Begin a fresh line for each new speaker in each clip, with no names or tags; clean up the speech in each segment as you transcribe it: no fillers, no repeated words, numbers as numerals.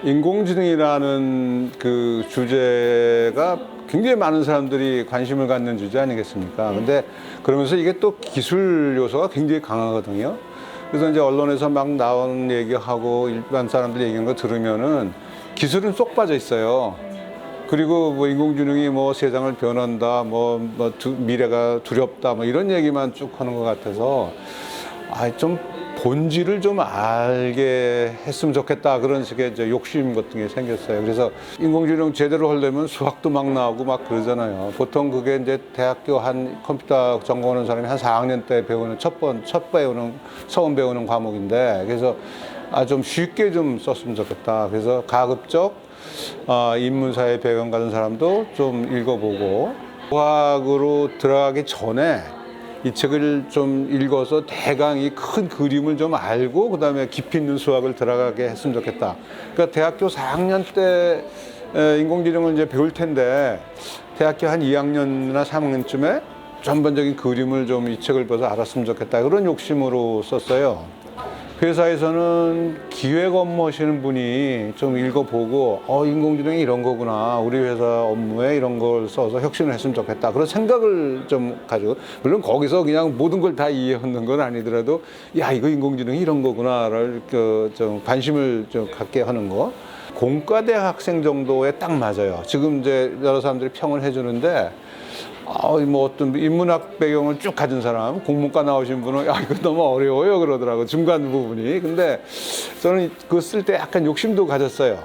인공지능이라는 그 주제가 굉장히 많은 사람들이 관심을 갖는 주제 아니겠습니까? 근데 그러면서 이게 또 기술 요소가 굉장히 강하거든요. 그래서 이제 언론에서 막 나오는 얘기하고 일반 사람들 얘기하는 거 들으면은 기술은 쏙 빠져 있어요. 그리고 뭐 인공지능이 뭐 세상을 변한다, 미래가 두렵다, 뭐 이런 얘기만 쭉 하는 것 같아서 좀 본질을 좀 알게 했으면 좋겠다, 그런 식의 이제 욕심 같은 게 생겼어요. 그래서 인공지능 제대로 하려면 수학도 막 나오고 막 그러잖아요. 보통 그게 이제 대학교 한 컴퓨터 전공하는 사람이 한 4학년 때 배우는 처음 배우는 과목인데, 그래서 좀 쉽게 좀 썼으면 좋겠다. 그래서 가급적 인문사회 배경 가진 사람도 좀 읽어보고, 수학으로 들어가기 전에 이 책을 좀 읽어서 대강 이 큰 그림을 좀 알고 그다음에 깊이 있는 수학을 들어가게 했으면 좋겠다. 그러니까 대학교 4학년 때 인공지능을 이제 배울 텐데, 대학교 한 2학년이나 3학년쯤에 전반적인 그림을 좀 이 책을 봐서 알았으면 좋겠다, 그런 욕심으로 썼어요. 회사에서는 기획 업무 하시는 분이 좀 읽어보고 인공지능이 이런 거구나, 우리 회사 업무에 이런 걸 써서 혁신을 했으면 좋겠다, 그런 생각을 좀 가지고, 물론 거기서 그냥 모든 걸 다 이해하는 건 아니더라도 야, 이거 인공지능이 이런 거구나를 좀 관심을 좀 갖게 하는 거, 공과대 학생 정도에 딱 맞아요. 지금 이제 여러 사람들이 평을 해주는데 뭐 어떤 인문학 배경을 쭉 가진 사람, 공문과 나오신 분은 야, 이거 너무 어려워요 그러더라고, 중간 부분이. 근데 저는 그거 쓸 때 약간 욕심도 가졌어요.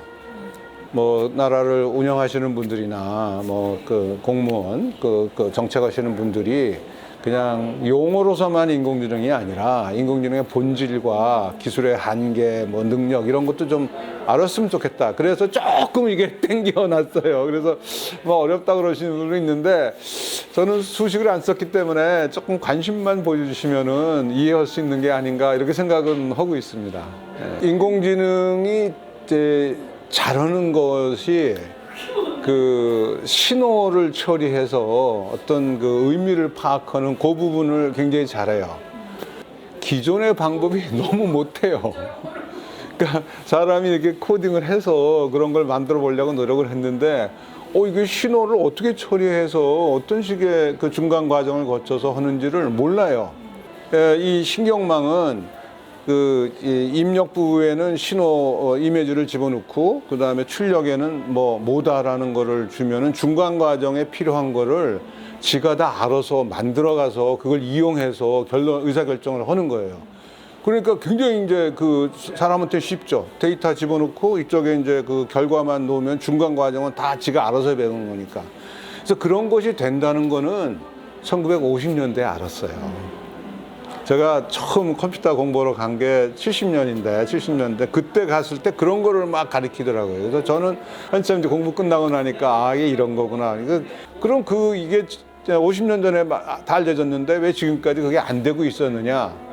뭐 나라를 운영하시는 분들이나 뭐 그 공무원, 그 정책하시는 분들이 그냥 용어로서만 인공지능이 아니라 인공지능의 본질과 기술의 한계, 뭐 능력, 이런 것도 좀 알았으면 좋겠다. 그래서 조금 이게 땡겨놨어요. 그래서 뭐 어렵다 그러시는 분도 있는데, 저는 수식을 안 썼기 때문에 조금 관심만 보여주시면은 이해할 수 있는 게 아닌가, 이렇게 생각은 하고 있습니다. 인공지능이 이제 잘하는 것이 그 신호를 처리해서 어떤 그 의미를 파악하는 그 부분을 굉장히 잘해요. 기존의 방법이 너무 못해요. 그러니까 사람이 이렇게 코딩을 해서 그런 걸 만들어 보려고 노력을 했는데, 이게 신호를 어떻게 처리해서 어떤 식의 그 중간 과정을 거쳐서 하는지를 몰라요. 이 신경망은 이 입력 부분에는 신호 이미지를 집어넣고, 그 다음에 출력에는 뭐다라는 거를 주면은 중간 과정에 필요한 거를 지가 다 알아서 만들어가서 그걸 이용해서 의사결정을 하는 거예요. 그러니까 굉장히 이제 그 사람한테 쉽죠. 데이터 집어넣고 이쪽에 이제 그 결과만 놓으면 중간 과정은 다 지가 알아서 배우는 거니까. 그래서 그런 것이 된다는 거는 1950년대에 알았어요. 제가 처음 컴퓨터 공부하러 간 게 70년대 그때 갔을 때 그런 거를 막 가르치더라고요. 그래서 저는 한참 이제 공부 끝나고 나니까 이게 이런 거구나. 그럼 이게 50년 전에 다 알려졌는데 왜 지금까지 그게 안 되고 있었느냐?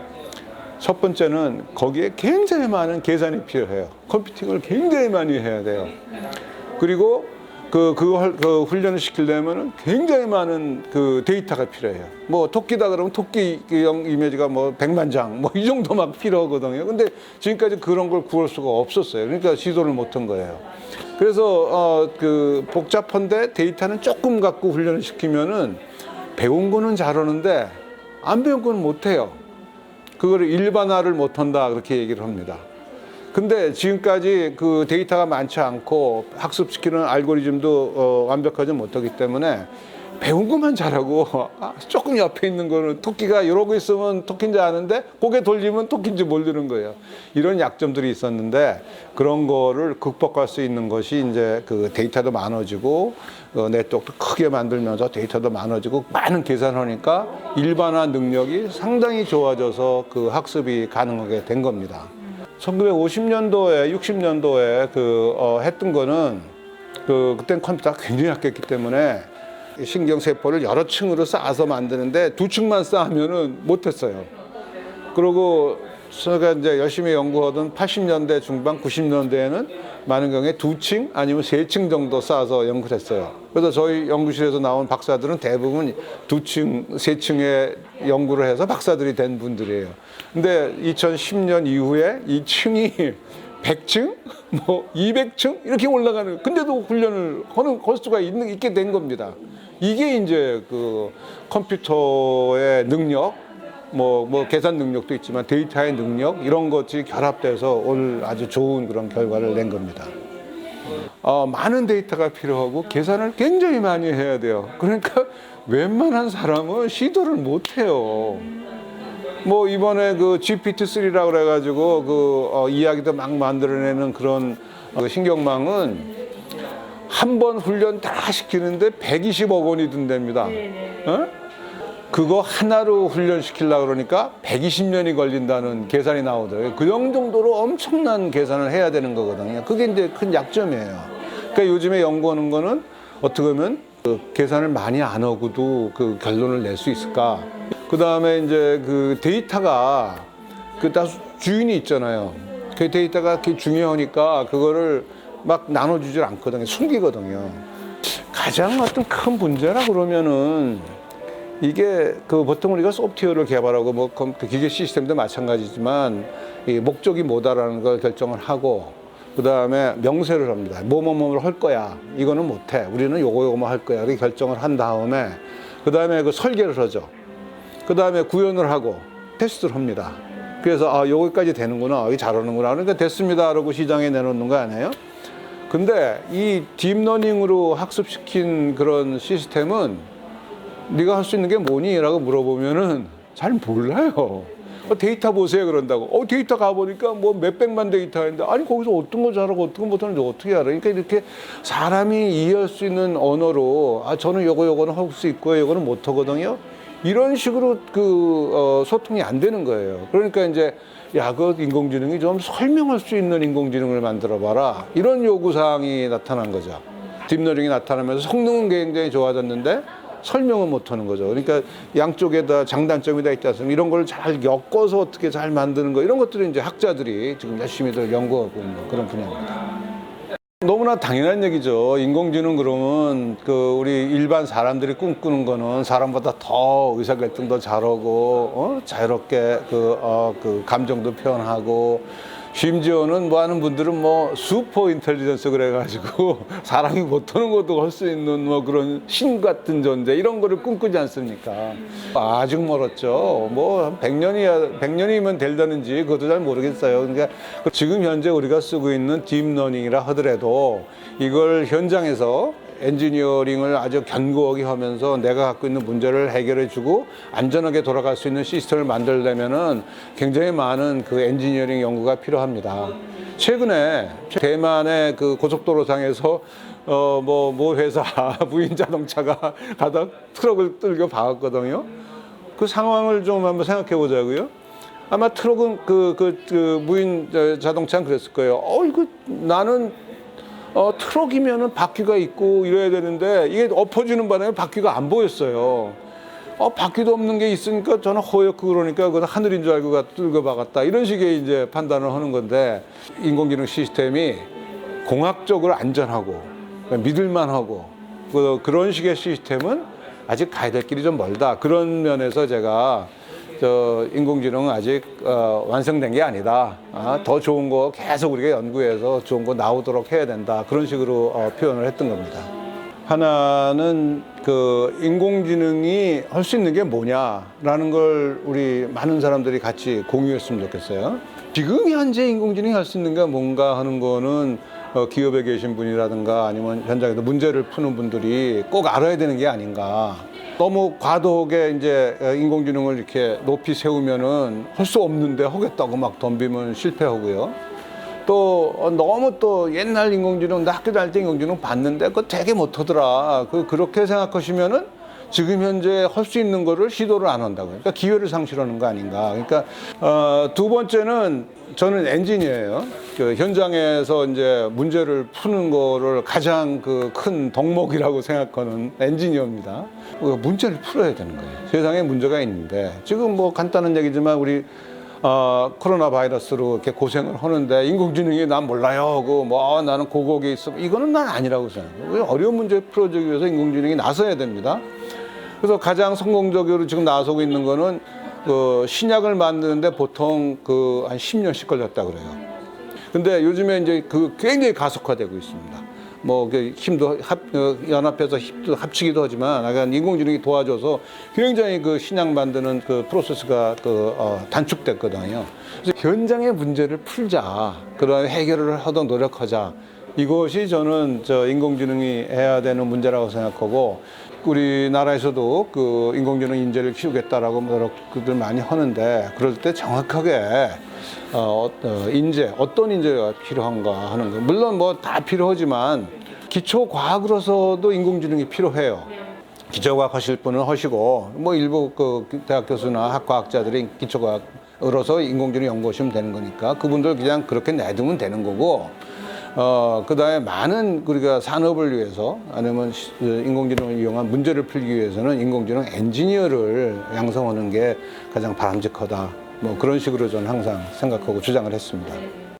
첫 번째는 거기에 굉장히 많은 계산이 필요해요. 컴퓨팅을 굉장히 많이 해야 돼요. 그리고 그 훈련을 시키려면 굉장히 많은 그 데이터가 필요해요. 뭐 토끼다 그러면 토끼형 이미지가 뭐 100만 장, 뭐 이 정도 막 필요하거든요. 근데 지금까지 그런 걸 구할 수가 없었어요. 그러니까 시도를 못 한 거예요. 그래서 그 복잡한데 데이터는 조금 갖고 훈련을 시키면은 배운 거는 잘하는데 안 배운 거는 못 해요. 그거를 일반화를 못 한다, 그렇게 얘기를 합니다. 근데 지금까지 그 데이터가 많지 않고 학습시키는 알고리즘도 완벽하지 못하기 때문에 배운 것만 잘하고 조금 옆에 있는 거는, 토끼가 이러고 있으면 토끼인지 아는데 고개 돌리면 토끼인지 모르는 거예요. 이런 약점들이 있었는데, 그런 거를 극복할 수 있는 것이 이제 그 데이터도 많아지고 네트워크도 크게 만들면서 데이터도 많아지고 많은 계산하니까 일반화 능력이 상당히 좋아져서 그 학습이 가능하게 된 겁니다. 1950년도에 60년도에 했던 거는 그땐 컴퓨터가 굉장히 약했기 때문에 신경세포를 여러 층으로 쌓아서 만드는데 2층만 쌓으면은 못했어요. 그리고 제가 이제 열심히 연구하던 80년대 중반 90년대에는 많은 경우에 2층 아니면 3층 정도 쌓아서 연구를 했어요. 그래서 저희 연구실에서 나온 박사들은 대부분 2층, 3층에 연구를 해서 박사들이 된 분들이에요. 근데 2010년 이후에 이 층이 100층, 뭐 200층 이렇게 올라가는, 근데도 훈련을 할 수가 있게 된 겁니다. 이게 이제 그 컴퓨터의 능력, 뭐 계산 능력도 있지만 데이터의 능력, 이런 것이 결합돼서 오늘 아주 좋은 그런 결과를 낸 겁니다. 많은 데이터가 필요하고 계산을 굉장히 많이 해야 돼요. 그러니까 웬만한 사람은 시도를 못 해요. 뭐 이번에 그 GPT-3라고 그래가지고 이야기도 막 만들어내는 그런 신경망은 한 번 훈련 다 시키는데 120억 원이 든답니다. 어? 그거 하나로 훈련시키려고 그러니까 120년이 걸린다는 계산이 나오더라고요. 그 정도로 엄청난 계산을 해야 되는 거거든요. 그게 이제 큰 약점이에요. 그러니까 요즘에 연구하는 거는 어떻게 보면 그 계산을 많이 안 하고도 그 결론을 낼 수 있을까? 그 다음에 이제 그 데이터가 그 다 주인이 있잖아요. 그 데이터가 그게 중요하니까 그거를 막 나눠주질 않거든요. 숨기거든요. 가장 어떤 큰 문제라 그러면은 이게 그 보통 우리가 소프트웨어를 개발하고 뭐 기계 시스템도 마찬가지지만 이 목적이 뭐다라는 걸 결정을 하고 그 다음에 명세를 합니다. 뭐를 할 거야. 이거는 못해. 우리는 요거만 할 거야. 이렇게 결정을 한 다음에 그 다음에 그 설계를 하죠. 그 다음에 구현을 하고 테스트를 합니다. 그래서 여기까지 되는구나. 여기 잘하는구나. 그러니까 됐습니다. 라고 시장에 내놓는 거 아니에요? 근데 이 딥러닝으로 학습시킨 그런 시스템은 네가 할 수 있는 게 뭐니? 라고 물어보면은 잘 몰라요. 데이터 보세요 그런다고. 데이터 가보니까 뭐 몇백만 데이터인데 아니 거기서 어떤 거 잘하고 어떤 거 못하는지 어떻게 알아? 그러니까 이렇게 사람이 이해할 수 있는 언어로 저는 요거는 할 수 있고요. 요거는 못하거든요. 이런 식으로 소통이 안 되는 거예요. 그러니까 이제 그 인공지능이 좀 설명할 수 있는 인공지능을 만들어 봐라. 이런 요구사항이 나타난 거죠. 딥러닝이 나타나면서 성능은 굉장히 좋아졌는데 설명은 못하는 거죠. 그러니까 양쪽에다 장단점이 다 있지 않습니까? 이런 걸 잘 엮어서 어떻게 잘 만드는 거, 이런 것들이 이제 학자들이 지금 열심히들 연구하고 있는 그런 분야입니다. 너무나 당연한 얘기죠. 인공지능 그러면 우리 일반 사람들이 꿈꾸는 거는 사람보다 더 의사결정도 잘하고 자유롭게 감정도 표현하고 심지어는 뭐 하는 분들은 뭐 슈퍼 인텔리전스 그래가지고 사람이 못하는 것도 할 수 있는 뭐 그런 신 같은 존재, 이런 거를 꿈꾸지 않습니까? 아직 멀었죠. 뭐 100년이면 될다는지 그것도 잘 모르겠어요. 그러니까 지금 현재 우리가 쓰고 있는 딥러닝이라 하더라도 이걸 현장에서 엔지니어링을 아주 견고하게 하면서 내가 갖고 있는 문제를 해결해주고 안전하게 돌아갈 수 있는 시스템을 만들려면은 굉장히 많은 그 엔지니어링 연구가 필요합니다. 최근에 대만의 그 고속도로상에서 뭐 회사 무인 자동차가 가다 트럭을 뚫겨 박았거든요. 그 상황을 좀 한번 생각해 보자고요. 아마 트럭은 무인 자동차는 그랬을 거예요. 이거 나는 트럭이면은 바퀴가 있고 이래야 되는데 이게 엎어지는 바람에 바퀴가 안 보였어요. 바퀴도 없는 게 있으니까 저는 허옇고 그러니까 그건 하늘인 줄 알고 뚫고 박았다. 이런 식의 이제 판단을 하는 건데 인공지능 시스템이 공학적으로 안전하고 믿을만하고 그런 식의 시스템은 아직 가야 될 길이 좀 멀다. 그런 면에서 제가 인공지능은 아직 완성된 게 아니다. 더 좋은 거 계속 우리가 연구해서 좋은 거 나오도록 해야 된다. 그런 식으로 표현을 했던 겁니다. 하나는 인공지능이 할 수 있는 게 뭐냐라는 걸 우리 많은 사람들이 같이 공유했으면 좋겠어요. 지금 현재 인공지능이 할 수 있는 게 뭔가 하는 거는 기업에 계신 분이라든가 아니면 현장에서 문제를 푸는 분들이 꼭 알아야 되는 게 아닌가. 너무 과도하게 이제 인공지능을 이렇게 높이 세우면은 할 수 없는데 하겠다고 막 덤비면 실패하고요. 또 너무 또 옛날 인공지능, 나 학교 다닐 때 인공지능 봤는데 그거 되게 못하더라. 그렇게 생각하시면은 지금 현재 할 수 있는 거를 시도를 안 한다고요. 그러니까 기회를 상실하는 거 아닌가. 그러니까 두 번째는 저는 엔지니어예요. 현장에서 이제 문제를 푸는 거를 가장 큰 덕목이라고 생각하는 엔지니어입니다. 문제를 풀어야 되는 거예요. 세상에 문제가 있는데 지금 뭐 간단한 얘기지만 우리 코로나 바이러스로 이렇게 고생을 하는데 인공지능이 난 몰라요 하고 나는 고국에 있어, 이거는 난 아니라고 생각해요. 어려운 문제 풀어주기 위해서 인공지능이 나서야 됩니다. 그래서 가장 성공적으로 지금 나서고 있는 거는 신약을 만드는데 보통 한 10년씩 걸렸다 그래요. 근데 요즘에 이제 그 굉장히 가속화되고 있습니다. 뭐 힘도 연합해서 힘도 합치기도 하지만 약간 인공지능이 도와줘서 굉장히 그 신약 만드는 그 프로세스가 단축됐거든요. 그래서 현장의 문제를 풀자, 그런 해결을 하도록 노력하자. 이것이 저는 인공지능이 해야 되는 문제라고 생각하고, 우리나라에서도 그 인공지능 인재를 키우겠다라고 노력들 많이 하는데, 그럴 때 정확하게 어떤 인재가 필요한가 하는 거. 물론 뭐 다 필요하지만 기초 과학으로서도 인공지능이 필요해요. 기초과학 하실 분은 하시고, 뭐 일부 그 대학 교수나 학과학자들이 기초과학으로서 인공지능 연구하시면 되는 거니까 그분들 그냥 그렇게 내두면 되는 거고, 그 다음에 많은 우리가 산업을 위해서 아니면 인공지능을 이용한 문제를 풀기 위해서는 인공지능 엔지니어를 양성하는 게 가장 바람직하다. 뭐 그런 식으로 저는 항상 생각하고 주장을 했습니다.